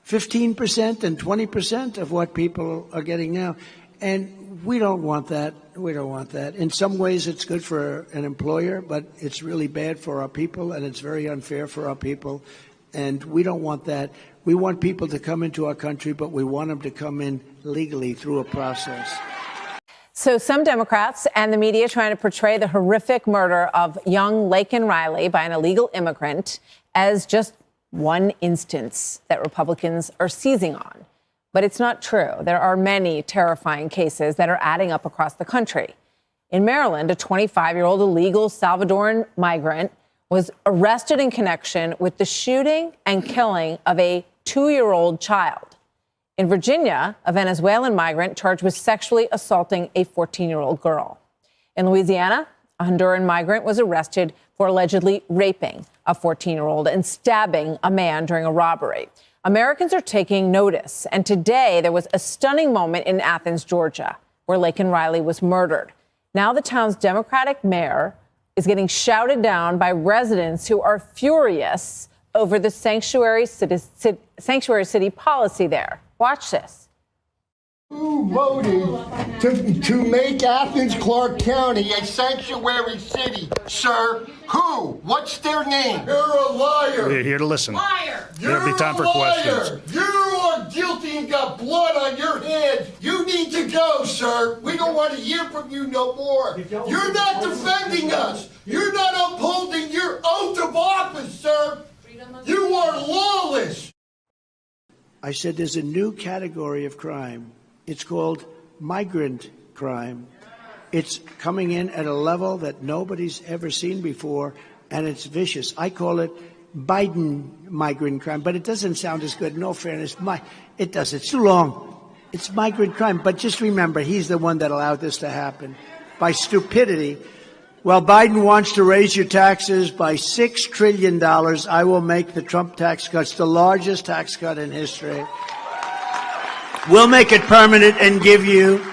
15% and 20% of what people are getting now. And we don't want that. We don't want that. In some ways, it's good for an employer, but it's really bad for our people, and it's very unfair for our people. And we don't want that. We want people to come into our country, but we want them to come in legally through a process. So some Democrats and the media trying to portray the horrific murder of young Laken Riley by an illegal immigrant as just one instance that Republicans are seizing on. But it's not true. There are many terrifying cases that are adding up across the country. In Maryland, a 25-year-old illegal Salvadoran migrant was arrested in connection with the shooting and killing of a 2-year-old child. In Virginia, a Venezuelan migrant charged with sexually assaulting a 14-year-old girl. In Louisiana, a Honduran migrant was arrested for allegedly raping a 14-year-old and stabbing a man during a robbery. Americans are taking notice, and today there was a stunning moment in Athens, Georgia, where Laken Riley was murdered. Now the town's Democratic mayor is getting shouted down by residents who are furious over the sanctuary city policy there. Watch this. Who voted to make Athens, Clark County a sanctuary city, sir? Who? What's their name? You're a liar. We're here to listen. Liar. There'll be time for questions. You are guilty and got blood on your hands. You need to go, sir. We don't want to hear from you no more. You're not defending us. You're not upholding your oath of office, sir. You are lawless. I said there's a new category of crime. It's called migrant crime. It's coming in at a level that nobody's ever seen before, and it's vicious. I call it Biden migrant crime, but it doesn't sound as good. No fairness. It does. It's too long. It's migrant crime. But just remember, he's the one that allowed this to happen by stupidity. Well, Biden wants to raise your taxes by $6 trillion. I will make the Trump tax cuts the largest tax cut in history. We'll make it permanent and give you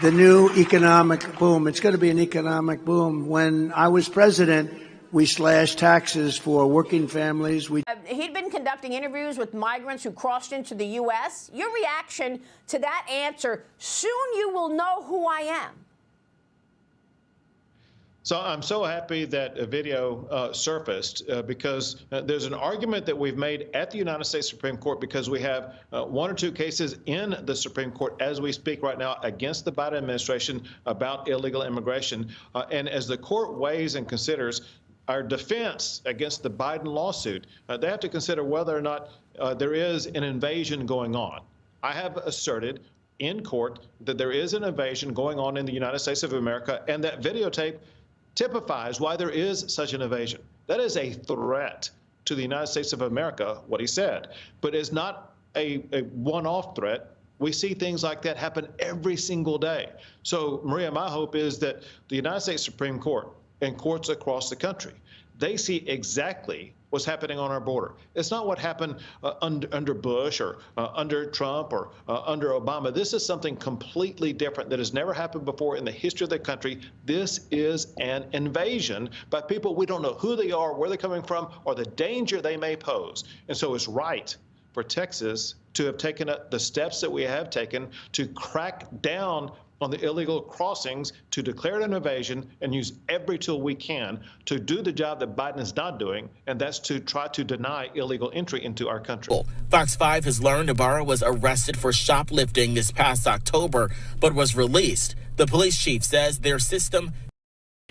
the new economic boom. It's going to be an economic boom. When I was president, we slashed taxes for working families. He'd been conducting interviews with migrants who crossed into the U.S. Your reaction to that answer, soon you will know who I am. So I'm so happy that a video surfaced because there's an argument that we've made at the United States Supreme Court because we have 1 or 2 cases in the Supreme Court as we speak right now against the Biden administration about illegal immigration. And as the court weighs and considers our defense against the Biden lawsuit, they have to consider whether or not there is an invasion going on. I have asserted in court that there is an invasion going on in the United States of America, and that videotape typifies why there is such an invasion. That is a threat to the United States of America, what he said, but it's not a one-off threat. We see things like that happen every single day. So, Maria, my hope is that the United States Supreme Court and courts across the country, they see exactly what's happening on our border. It's not what happened under Bush or under Trump or under Obama. This is something completely different that has never happened before in the history of the country. This is an invasion by people we don't know who they are, where they're coming from, or the danger they may pose. And so it's right for Texas to have taken the steps that we have taken to crack down on the illegal crossings, to declare it an invasion and use every tool we can to do the job that Biden is not doing, and that's to try to deny illegal entry into our country. Fox 5 has learned Ibarra was arrested for shoplifting this past October, but was released. The police chief says their system.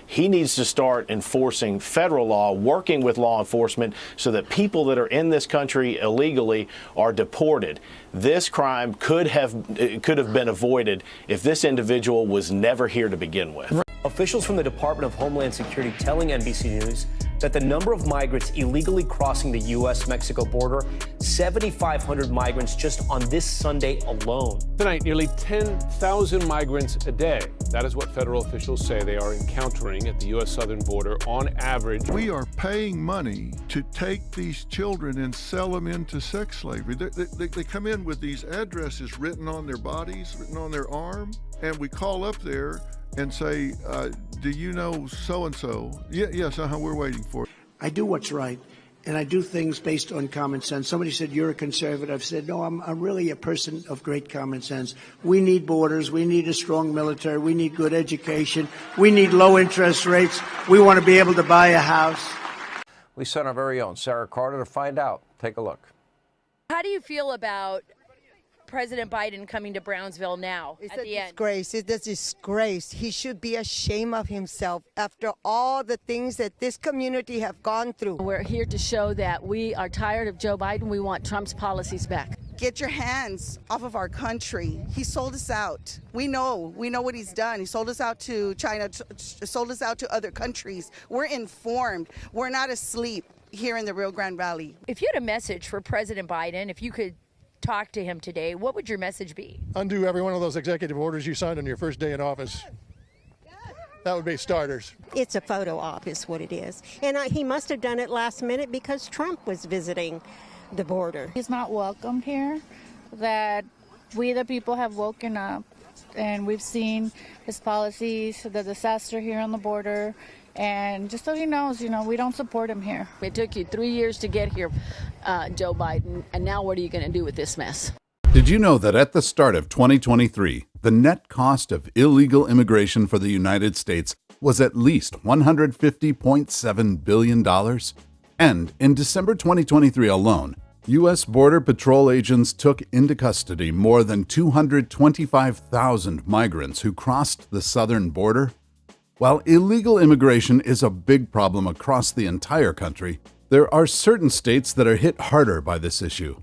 He needs to start enforcing federal law, working with law enforcement so that people that are in this country illegally are deported. This crime could have been avoided if this individual was never here to begin with. Officials from the Department of Homeland Security telling NBC News that the number of migrants illegally crossing the U.S.-Mexico border, 7,500 migrants just on this Sunday alone. Tonight, nearly 10,000 migrants a day. That is what federal officials say they are encountering at the U.S. southern border on average. We are paying money to take these children and sell them into sex slavery. They come in with these addresses written on their bodies, written on their arm, and we call up there and say, do you know so-and-so? Yes, we're waiting for it. I do what's right. and I do things based on common sense. Somebody said, you're a conservative. I said, no, I'm really a person of great common sense. We need borders. We need a strong military. We need good education. We need low interest rates. We want to be able to buy a house. We sent our very own Sarah Carter to find out. Take a look. How do you feel about President Biden coming to Brownsville now at the end? Disgrace. It's a disgrace. He should be ashamed of himself after all the things that this community have gone through. We're here to show that we are tired of Joe Biden. We want Trump's policies back. Get your hands off of our country. He sold us out. We know what he's done. He sold us out to China, sold us out to other countries. We're informed. We're not asleep here in the Rio Grande Valley. If you had a message for President Biden, if you could talk to him today, what would your message be? Undo every one of those executive orders you signed on your first day in office. That would be starters. It's a photo op is what it is. And he must have done it last minute because Trump was visiting the border. He's not welcome here, that we the people have woken up and we've seen his policies, the disaster here on the border. And just so he knows, we don't support him here. It took you 3 years to get here, Joe Biden, and now what are you going to do with this mess? Did you know that at the start of 2023, the net cost of illegal immigration for the United States was at least $150.7 billion? And in December 2023 alone, U.S. Border Patrol agents took into custody more than 225,000 migrants who crossed the southern border. While illegal immigration is a big problem across the entire country, there are certain states that are hit harder by this issue.